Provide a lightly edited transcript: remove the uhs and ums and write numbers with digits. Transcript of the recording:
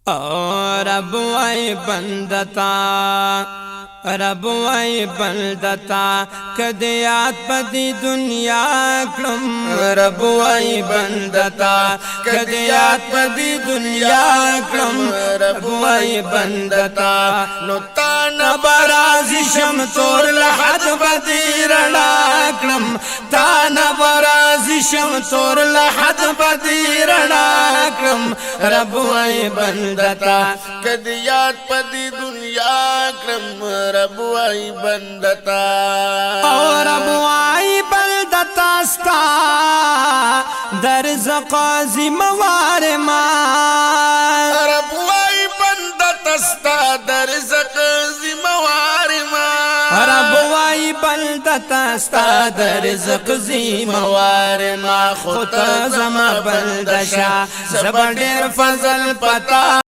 او رب وای بندتا رب وای بندتا کدیات پدی دنیا کلم رب وای بندتا کدیات پدی دنیا کلم رب وای بندتا نو تان برازی شم تور لحد بدی رنا کلم تان برازی شم تور لحد بدی رنا کلم رب وای بندتا کدیات پدی دنیا کرم رب وای بندتا او رب وای بندتا ستا در زقازی موار ما رب وای بندتا ستا در رزق زموار ما رب وای بندتا ستا در رزق زی موار ما خود زما بندشا زبر ډیر فضل پتا